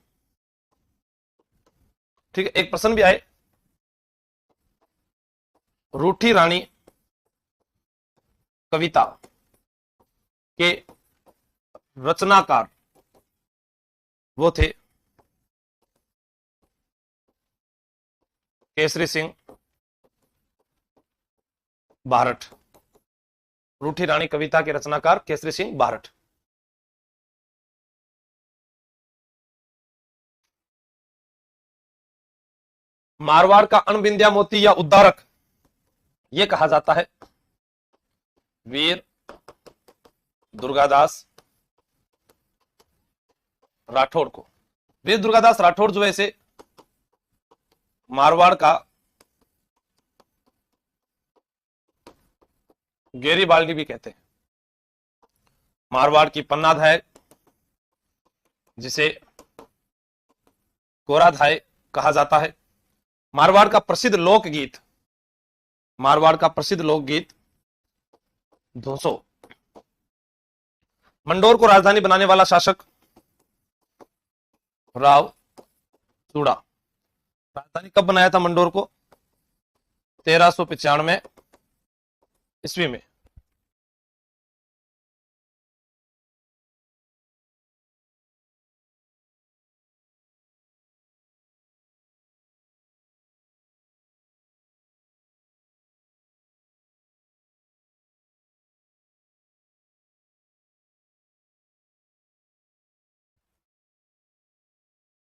ठीक है, एक प्रश्न भी आए, रूठी रानी कविता के रचनाकार वो थे केसरी सिंह बारठ। रूठी रानी कविता के रचनाकार केसरी सिंह बारठ। मारवाड़ का अणबिंदिया मोती या उद्धारक यह कहा जाता है वीर दुर्गादास राठौड़ को। वीर दुर्गादास राठौड़ जो है इसे मारवाड़ का गेरीबाल्डी भी कहते हैं। मारवाड़ की पन्नाधाय जिसे गोराधाय कहा जाता है। मारवाड़ का प्रसिद्ध लोकगीत, मारवाड़ का प्रसिद्ध लोकगीत धोसो। मंडोर को राजधानी बनाने वाला शासक राव चूड़ा। राजधानी कब बनाया था मंडोर को? 1395 ईस्वी में।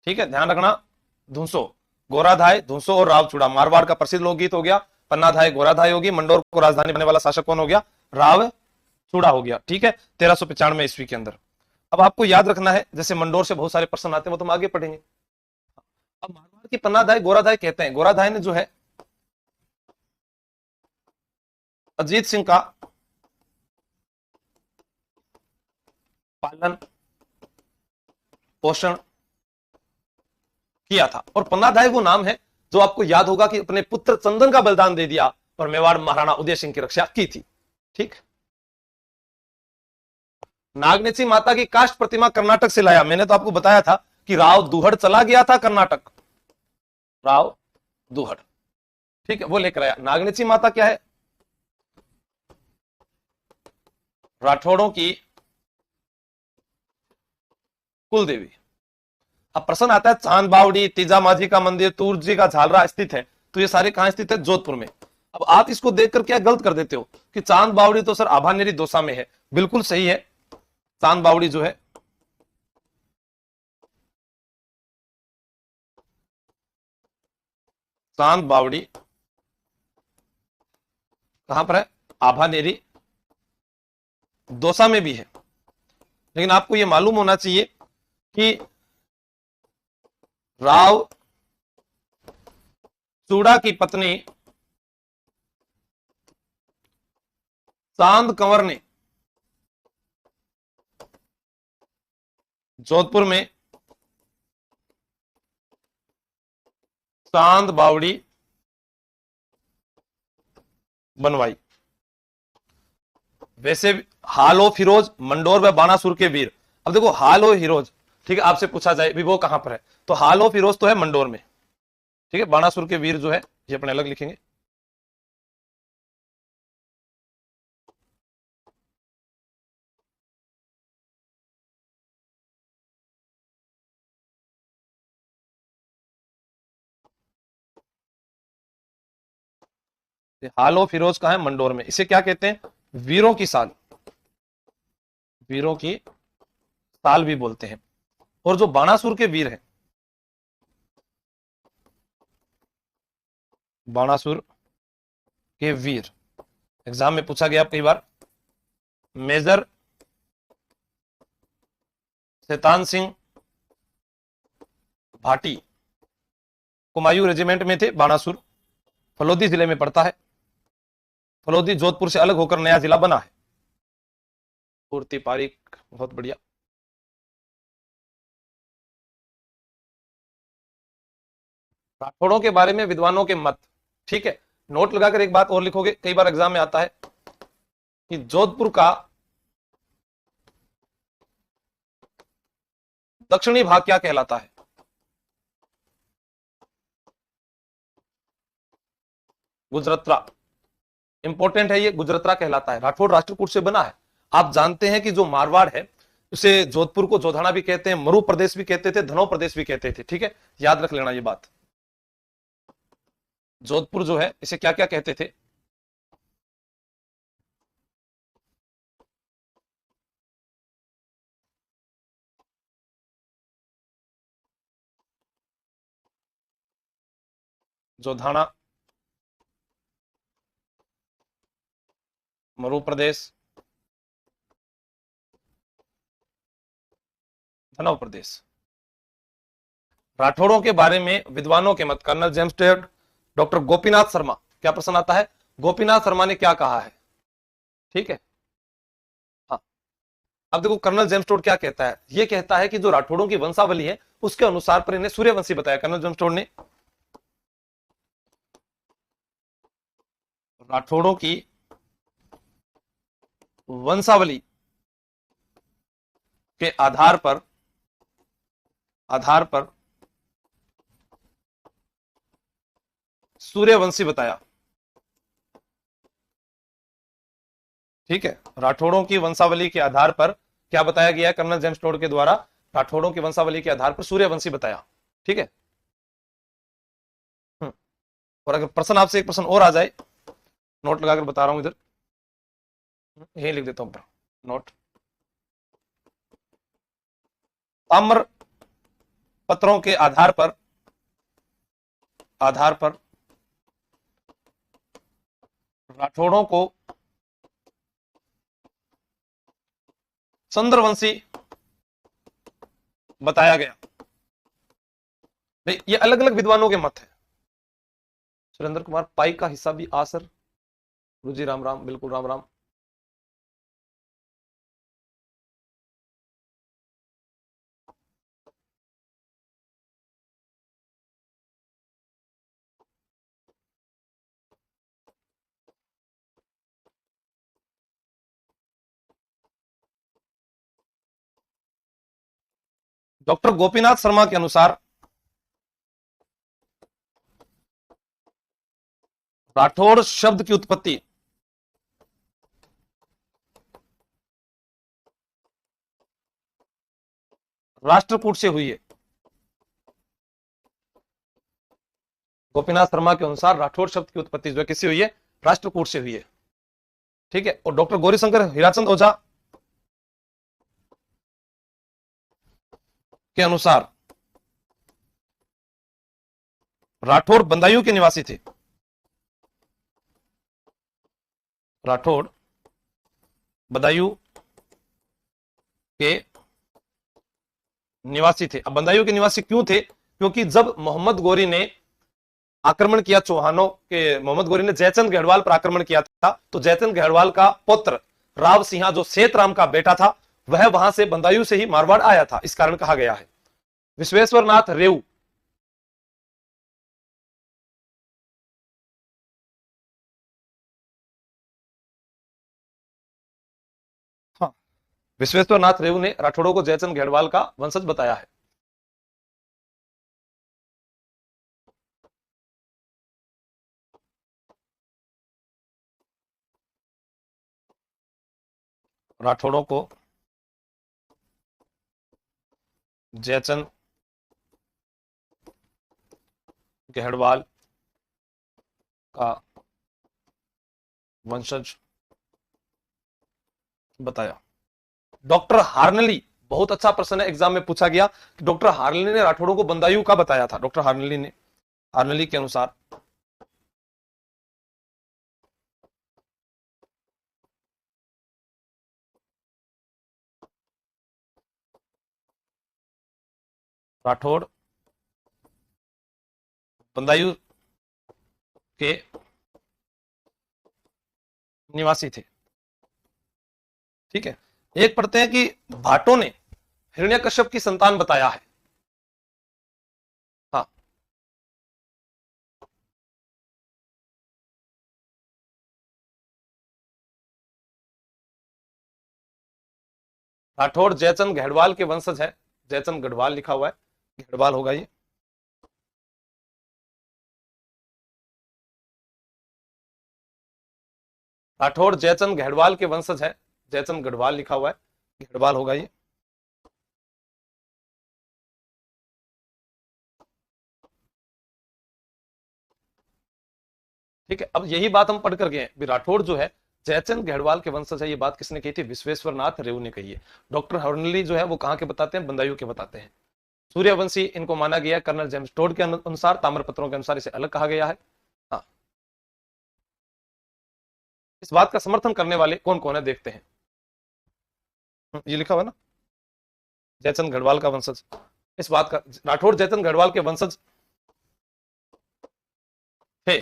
ठीक है, ध्यान रखना। धुंसो, गोराधाय, धुंसो और राव चूड़ा मारवाड़ का प्रसिद्ध लोकगीत हो गया। पन्नाधाय गोराधाय होगी। मंडोर को राजधानी बनने वाला शासक कौन हो गया? राव चूड़ा हो गया। ठीक है, 1395 ईस्वी के अंदर। अब आपको याद रखना है, जैसे मंडोर से बहुत सारे प्रश्न आते हैं, वो तुम आगे पढ़ेंगे। अब मारवाड़ की पन्नाधाय गोराधाय कहते हैं। गोराधाय ने जो है अजीत सिंह का पालन पोषण किया था, और पन्नाधाय वो नाम है जो आपको याद होगा कि अपने पुत्र चंदन का बलिदान दे दिया और मेवाड़ महाराणा उदय सिंह की रक्षा की थी। ठीक। नागनेची माता की काष्ठ प्रतिमा कर्नाटक से लाया। मैंने तो आपको बताया था कि राव दुहड़ चला गया था कर्नाटक, राव दुहड़। ठीक है, वो लेकर आया। नागनेची माता क्या है? राठौड़ों की कुल देवी। अब प्रश्न आता है, चांद बावड़ी, तीजा माझी का मंदिर, तूरजी का झालरा स्थित है, तो ये सारे कहां स्थित है? जोधपुर में। अब आप इसको देखकर क्या गलत कर देते हो कि चांद बावड़ी तो सर आभानेरी दौसा में है। बिल्कुल सही है, चांद बावड़ी जो है चांद बावड़ी कहां पर है? आभानेरी दौसा में भी है। लेकिन आपको यह मालूम होना चाहिए कि राव चूड़ा की पत्नी चांद कंवर ने जोधपुर में चांद बावड़ी बनवाई। वैसे हालो फिरोज मंडोर व बाणासुर के वीर। अब देखो, हालो फिरोज, ठीक है, आपसे पूछा जाए भी वो कहां पर है, तो हालो फिरोज तो है मंडोर में। ठीक है, बाणासुर के वीर जो है ये अपने अलग लिखेंगे। हालो फिरोज का है मंडोर में। इसे क्या कहते हैं? वीरों की साल, वीरों की साल भी बोलते हैं। और जो बाणासुर के वीर हैं, बाणासुर के वीर, एग्जाम में पूछा गया कई बार। मेजर शैतान सिंह भाटी कुमायूं रेजिमेंट में थे। बाणासुर फलोदी जिले में पड़ता है। फलोदी जोधपुर से अलग होकर नया जिला बना है। पूर्ति पारिक, बहुत बढ़िया। राठौड़ों के बारे में विद्वानों के मत। ठीक है, नोट लगाकर एक बात और लिखोगे, कई बार एग्जाम में आता है कि जोधपुर का दक्षिणी भाग क्या कहलाता है? गुजरत्रा। इंपॉर्टेंट है ये, गुजरत्रा कहलाता है। राठौड़ राष्ट्रकूट से बना है। आप जानते हैं कि जो मारवाड़ है उसे जोधपुर को जोधाना भी कहते हैं, मरु प्रदेश भी कहते थे, धनौ प्रदेश भी कहते थे। ठीक है, याद रख लेना ये बात। जोधपुर जो है इसे क्या क्या कहते थे? जोधाना, मरु प्रदेश, धनौर प्रदेश। राठौड़ों के बारे में विद्वानों के मत, colonel James Tod, doctor Gopinath Sharma, क्या प्रश्न आता है, गोपीनाथ शर्मा ने क्या कहा है, ठीक है। हाँ, अब देखो कर्नल जेम्स टोड क्या कहता है, ये कहता है कि जो राठौड़ों की वंशावली है उसके अनुसार पर इन्हें सूर्यवंशी बताया कर्नल जेम्स टोड ने। राठौड़ों की वंशावली के आधार पर सूर्यवंशी बताया, ठीक है। राठौड़ों की वंशावली के आधार पर क्या बताया गया कर्नल जेम्स टोड के द्वारा, राठौड़ों की वंशावली के आधार पर सूर्यवंशी बताया, ठीक है। और अगर प्रश्न आपसे एक प्रश्न और आ जाए, नोट लगाकर बता रहा हूं इधर, यही लिख देता हूं नोट, ताम्र पत्रों के आधार पर राठौड़ों को चंद्रवंशी बताया गया। नहीं, ये अलग अलग विद्वानों के मत है। सुरेंद्र कुमार पाई का हिस्सा भी आ सर, रुचि राम राम, बिल्कुल राम राम। डॉक्टर गोपीनाथ शर्मा के अनुसार राठौड़ शब्द की उत्पत्ति राष्ट्रकूट से हुई है। गोपीनाथ शर्मा के अनुसार राठौड़ शब्द की उत्पत्ति जो है किससे हुई है, राष्ट्रकूट से हुई है, ठीक है। और डॉक्टर गौरीशंकर हीराचंद ओझा के अनुसार राठौड़ बंदायूं के निवासी थे, राठौड़ बदायूं के निवासी थे। अब बंदायूं के निवासी क्यों थे, क्योंकि जब मोहम्मद गौरी ने आक्रमण किया चौहानों के, मोहम्मद गौरी ने जयचंद गढ़वाल पर आक्रमण किया था, तो जयचंद गढ़वाल का पुत्र राव सिंहा जो सेतराम का बेटा था, वह वहां से बंदायूं से ही मारवाड़ आया था, इस कारण कहा गया है। विश्वेश्वर नाथ रेऊ, हाँ, विश्वेश्वर नाथ रेऊ ने राठौड़ों को जयचंद गढ़वाल का वंशज बताया है। राठौड़ों को जयचंद गढ़वाल का वंशज बताया। डॉक्टर हार्नली, बहुत अच्छा प्रश्न है, एग्जाम में पूछा गया कि डॉक्टर हार्नली ने राठौड़ों को बंदायूं का बताया था। डॉक्टर हार्नली के अनुसार राठौड़ बंदायूं के निवासी थे, ठीक है। एक पढ़ते हैं कि भाटों ने हिरण्यकश्यप की संतान बताया है। हाँ, राठौड़ जयचंद गढ़वाल के वंशज है, जयचंद गढ़वाल लिखा हुआ है, गढ़वाल होगा ये। राठौड़ जयचंद गढ़वाल के वंशज है, जयचंद गढ़वाल लिखा हुआ है, गढ़वाल होगा ये। ठीक है, अब यही बात हम पढ़ कर गए, राठौड़ जो है जयचंद गढ़वाल के वंशज है, ये बात किसने कही थी, विश्वेश्वर नाथ रेऊ ने कही है। डॉक्टर हर्नली जो है वो कहां के बताते हैं, बंदायूं के बताते हैं। सूर्यवंशी इनको माना गया कर्नल जेम्स टोड के अनुसार, ताम्रपत्रों के अनुसार इसे अलग कहा गया है। हाँ, इस बात का समर्थन करने वाले कौन कौन है देखते हैं। ये लिखा हुआ ना, जयचंद गढ़वाल का वंशज, इस बात का राठौड़ जयचंद गढ़वाल के वंशज थे,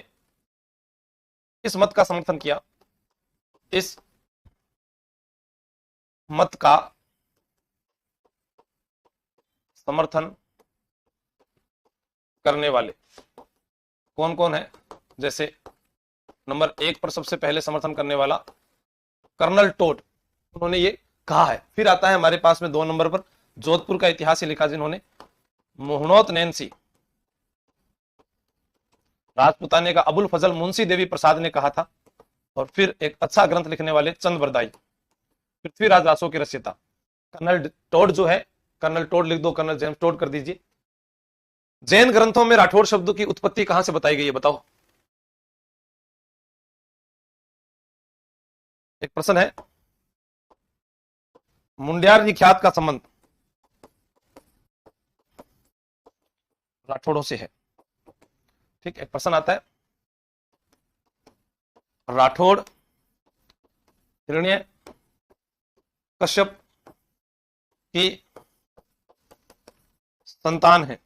इस मत का समर्थन किया, इस मत का समर्थन करने वाले कौन कौन है? जैसे नंबर 1 पर सबसे पहले समर्थन करने वाला कर्नल टोड, उन्होंने ये कहा है। फिर आता है हमारे पास में 2 नंबर पर जोधपुर का इतिहास लिखा जिन्होंने मोहनोत नैन्सी, राजपुताने का अबुल फजल मुंशी देवी प्रसाद ने कहा था। और फिर एक अच्छा ग्रंथ लिखने वाले चंद बरदाई, पृथ्वीराज रासो के रचयिता कर्नल टोड जो है, कर्नल टोड लिख दो, कर्नल जेम्स टोड कर दीजिए। जैन ग्रंथों में राठौड़ शब्द की उत्पत्ति कहां से बताई गई है, बताओ। एक प्रश्न है, मुंड्यार जी ख्यात का संबंध राठौड़ों से है। ठीक, एक प्रश्न आता है, राठौड़ हिरण्य कश्यप की संतान है,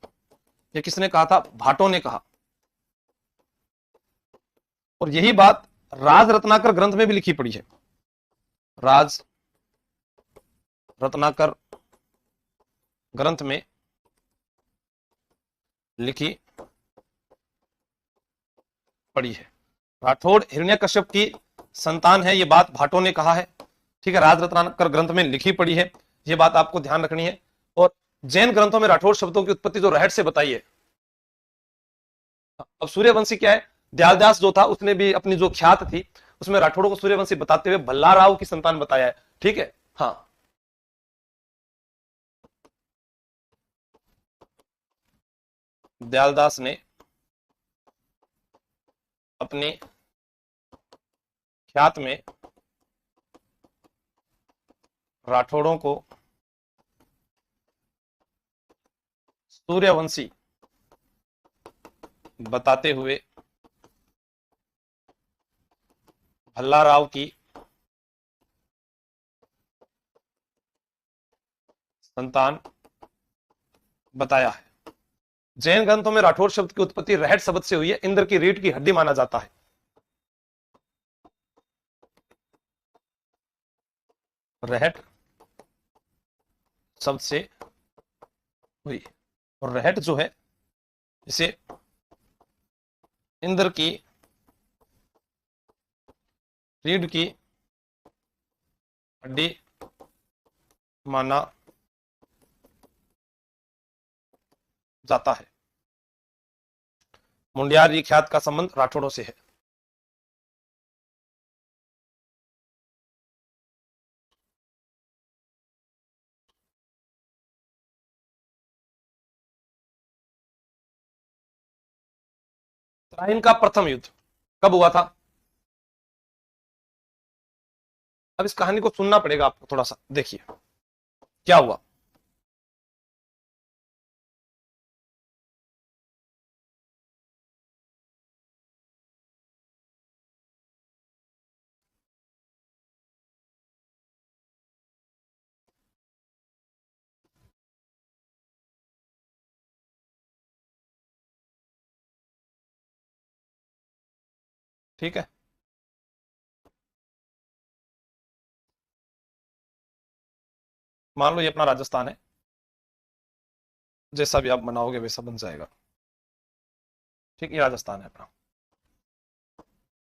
ये किसने कहा था? भाटों ने कहा। और यही बात राज रत्नाकर ग्रंथ में भी लिखी पड़ी है, राज रत्नाकर ग्रंथ में लिखी पड़ी है। राठौड़ हिरण्यकश्यप की संतान है, ये बात भाटों ने कहा है। ठीक है, राज रत्नाकर ग्रंथ में लिखी पड़ी है, ये बात आपको ध्यान रखनी है। और जैन ग्रंथों में राठौड़ शब्दों की उत्पत्ति जो रहट से बताई है। अब सूर्यवंशी क्या है? दयालदास जो था उसने भी अपनी जो ख्यात थी उसमें राठौड़ों को सूर्यवंशी बताते हुए भल्लाराव की संतान बताया है। ठीक है, हाँ, दयालदास ने अपनी ख्यात में राठौड़ों को सूर्यवंशी बताते हुए भल्लाराव की संतान बताया है। जैन ग्रंथों में राठौड़ शब्द की उत्पत्ति रहट शब्द से हुई है, इंद्र की रीढ़ की हड्डी माना जाता है। रहट शब्द से हुई, और रहट जो है इसे इंद्र की रीढ़ की हड्डी माना जाता है। मुंडियार जी ख्यात का संबंध राठौड़ों से है। तराइन का प्रथम युद्ध कब हुआ था? अब इस कहानी को सुनना पड़ेगा आपको, थोड़ा सा देखिए क्या हुआ। ठीक है, मान लो ये अपना राजस्थान है, जैसा भी आप बनाओगे वैसा बन जाएगा। ठीक, ये राजस्थान है अपना।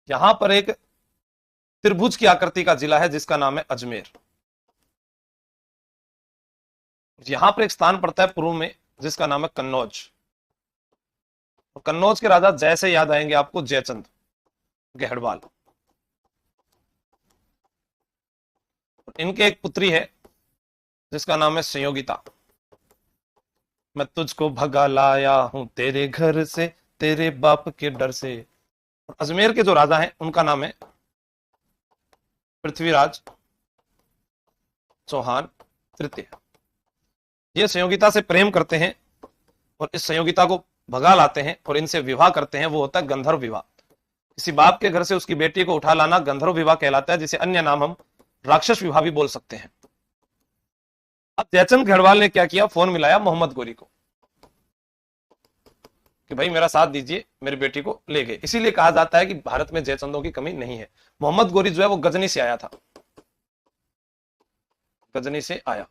यहां पर एक त्रिभुज की आकृति का जिला है जिसका नाम है अजमेर। यहां पर एक स्थान पड़ता है पूर्व में जिसका नाम है कन्नौज। और कन्नौज के राजा जैसे याद आएंगे आपको, जयचंद गहड़वाल। इनके एक पुत्री है जिसका नाम है संयोगिता। मैं तुझको भगा लाया हूं तेरे घर से, तेरे बाप के डर से। और अजमेर के जो राजा हैं उनका नाम है पृथ्वीराज चौहान तृतीय। ये संयोगिता से प्रेम करते हैं और इस संयोगिता को भगा लाते हैं और इनसे विवाह करते हैं। वो होता है गंधर्व विवाह। किसी बाप के घर से उसकी बेटी को उठा लाना गंधर्व विवाह कहलाता है, जिसे अन्य नाम हम राक्षस विवाह भी बोल सकते हैं। अब जयचंद घेड़वाल ने क्या किया, फोन मिलाया मोहम्मद गोरी को कि भाई मेरा साथ दीजिए, मेरी बेटी को ले गए। इसीलिए कहा जाता है कि भारत में जयचंदों की कमी नहीं है। मोहम्मद गोरी जो है वो गजनी से आया था, गजनी से आया।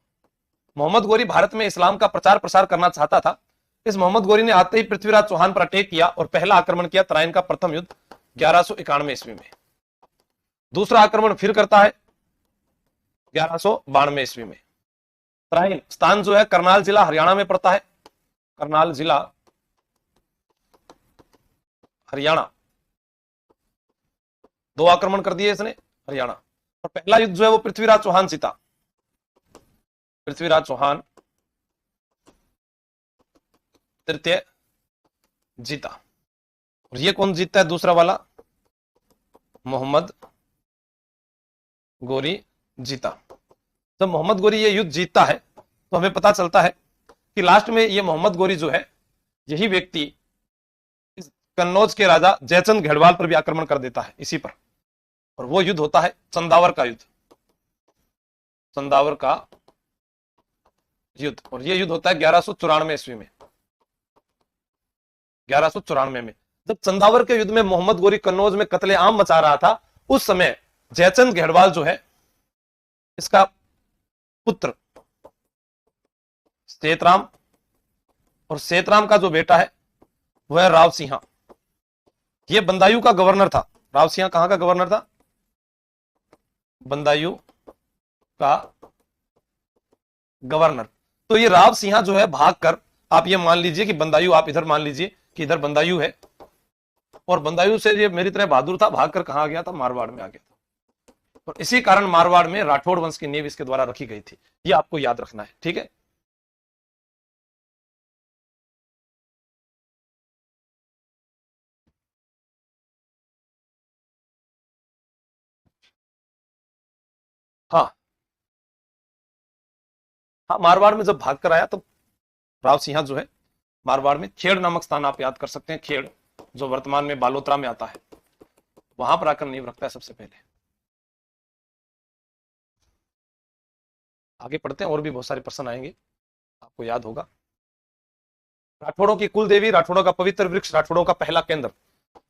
मोहम्मद गोरी भारत में इस्लाम का प्रचार प्रसार करना चाहता था। इस मोहम्मद गोरी ने आते ही पृथ्वीराज चौहान पर अटैक किया और पहला आक्रमण किया तराइन का प्रथम युद्ध 1191 ईस्वी में। दूसरा आक्रमण फिर करता है 1192 ईस्वी में। तराइन स्थान जो है करनाल जिला हरियाणा में पड़ता है, करनाल जिला हरियाणा। दो आक्रमण कर दिए इसने हरियाणा। और पहला युद्ध जो है वो पृथ्वीराज चौहान जीता, पृथ्वीराज चौहान तृतीय जीता। और ये कौन जीतता है दूसरा वाला, मोहम्मद गोरी जीता। जब मोहम्मद गोरी ये युद्ध जीतता है तो हमें पता चलता है कि लास्ट में ये मोहम्मद गोरी जो है यही व्यक्ति इस कन्नौज के राजा जयचंद घेड़वाल पर भी आक्रमण कर देता है इसी पर। और वो युद्ध होता है चंदावर का युद्ध, चंदावर का युद्ध। और ये युद्ध होता है 1194 ईस्वी में, 1194 में। जब चंदावर के युद्ध में मोहम्मद गोरी कन्नौज में कत्लेआम मचा रहा था, उस समय जयचंद घेड़वाल जो है इसका पुत्र सेतराम, और सेतराम का जो बेटा है वह है राव सिंहा। यह बंदायू का गवर्नर था। राव सिंहा कहां का गवर्नर था, बंदायू का गवर्नर। तो ये राव सिंहा जो है भागकर, आप ये मान लीजिए कि बंदायू, आप इधर मान लीजिए कि इधर बंदायू है, और बंदायू से ये मेरी तरह बहादुर था, भागकर कहां आ गया था, मारवाड़ में आ गया था। और इसी कारण मारवाड़ में राठौड़ वंश की नींव इसके द्वारा रखी गई थी। ये आपको याद रखना है, ठीक है। हाँ हाँ, मारवाड़ में जब भागकर आया तो राव सिंहा जो है मारवाड़ में खेड़ नामक स्थान आप याद कर सकते हैं, खेड़ जो वर्तमान में बालोतरा में आता है, वहां पर आकर नींव रखता है सबसे पहले। आगे पढ़ते हैं, और भी बहुत सारे प्रश्न आएंगे, आपको याद होगा। राठौड़ों की कुल देवी, राठौड़ों का पवित्र वृक्ष, राठौड़ों का पहला केंद्र।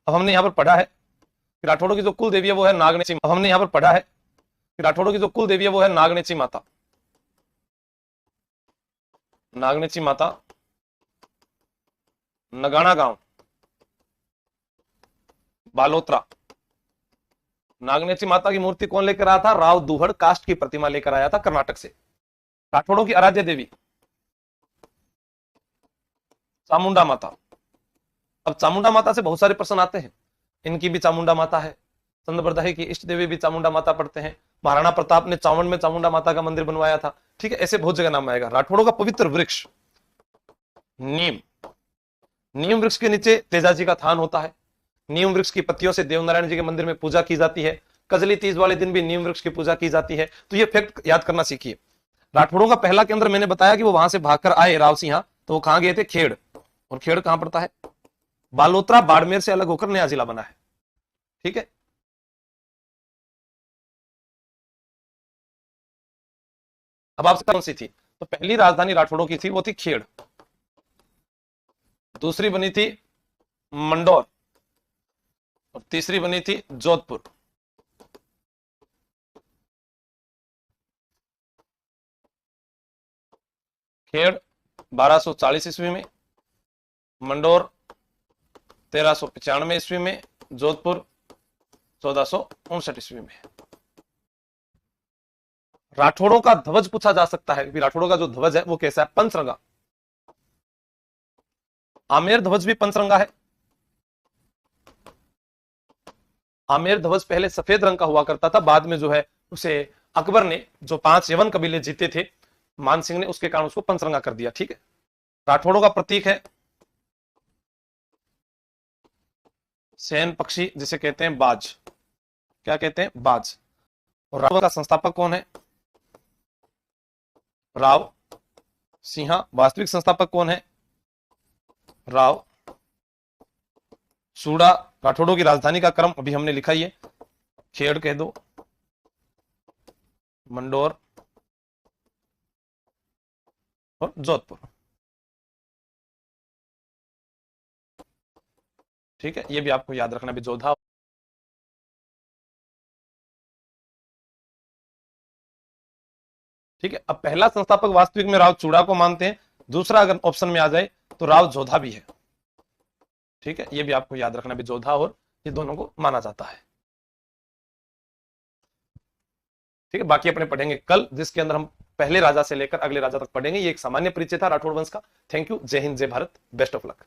अब हमने यहां पर पढ़ा है कि राठौड़ों की जो कुल देवी है वो है नागनेची। अब हमने यहां पर पढ़ा है कि राठौड़ों की जो कुल देवी है वो है नागनेची माता, नागनेची माता, नगाना गांव, बालोतरा। नागनेची माता की मूर्ति कौन लेकर आया था, राव दुहड़ कास्ट की प्रतिमा लेकर आया था कर्नाटक से। राठौड़ों की आराध्य देवी चामुंडा माता। अब चामुंडा माता से बहुत सारे प्रश्न आते हैं, इनकी भी चामुंडा माता है, चंद्रबरदाही की इष्ट देवी भी चामुंडा माता पढ़ते हैं, महाराणा प्रताप ने चावंड में चामुंडा माता का मंदिर बनवाया था, ठीक है। ऐसे बहुत जगह नाम आएगा। राठौड़ों का पवित्र वृक्ष नीम, नीम वृक्ष के नीचे तेजाजी का थान होता है। नीम वृक्ष की पत्तियों से देवनारायण जी के मंदिर में पूजा की जाती है। कजली तीज वाले दिन भी नीम वृक्ष की पूजा की जाती है। तो ये फैक्ट याद करना सीखिए। राठौड़ों का पहला केंद्र मैंने बताया कि वो वहां से भागकर आए राव सिंहा, तो वो कहां गए थे, खेड़। और खेड़ कहां पड़ता है, बालोतरा बाड़मेर से अलग होकर नया जिला बना है, ठीक है। अब आपसे कौन सी थी, तो पहली राजधानी राठौड़ों की थी वो थी खेड़, दूसरी बनी थी मंडौर, और तीसरी बनी थी जोधपुर। खेड़ 1240 ईस्वी में, मंडौर 1395 ईस्वी में, जोधपुर 1459 ईस्वी में। राठौड़ों का ध्वज पूछा जा सकता है कि राठौड़ों का जो ध्वज है वो कैसा है, पंचरंगा। आमेर ध्वज भी पंचरंगा है। आमेर ध्वज पहले सफेद रंग का हुआ करता था, बाद में जो है उसे अकबर ने, जो 5 यवन कबीले जीते थे मान सिंह ने, उसके कारण उसको पंचरंगा कर दिया, ठीक है। राठौड़ों का प्रतीक है सैन पक्षी, जिसे कहते हैं बाज, क्या कहते हैं, बाज। और राठौड़ का संस्थापक कौन है, राव सिंहा। वास्तविक संस्थापक कौन है, राव सूड़ा। राठौड़ों की राजधानी का क्रम अभी हमने लिखा ही है, खेड़ कह दो, मंडौर, और जोधपुर। ठीक है, ये भी आपको याद रखना भी, जोधा। ठीक है, अब पहला संस्थापक वास्तविक में राव चूड़ा को मानते हैं, दूसरा अगर ऑप्शन में आ जाए तो राव जोधा भी है। ठीक है, ये भी आपको याद रखना भी, जोधा और ये दोनों को माना जाता है। ठीक है, बाकी अपने पढ़ेंगे कल, जिसके अंदर हम पहले राजा से लेकर अगले राजा तक पढ़ेंगे। ये एक सामान्य परिचय था राठौड़ वंश का। थैंक यू, जय हिंद, जय भारत, बेस्ट ऑफ लक।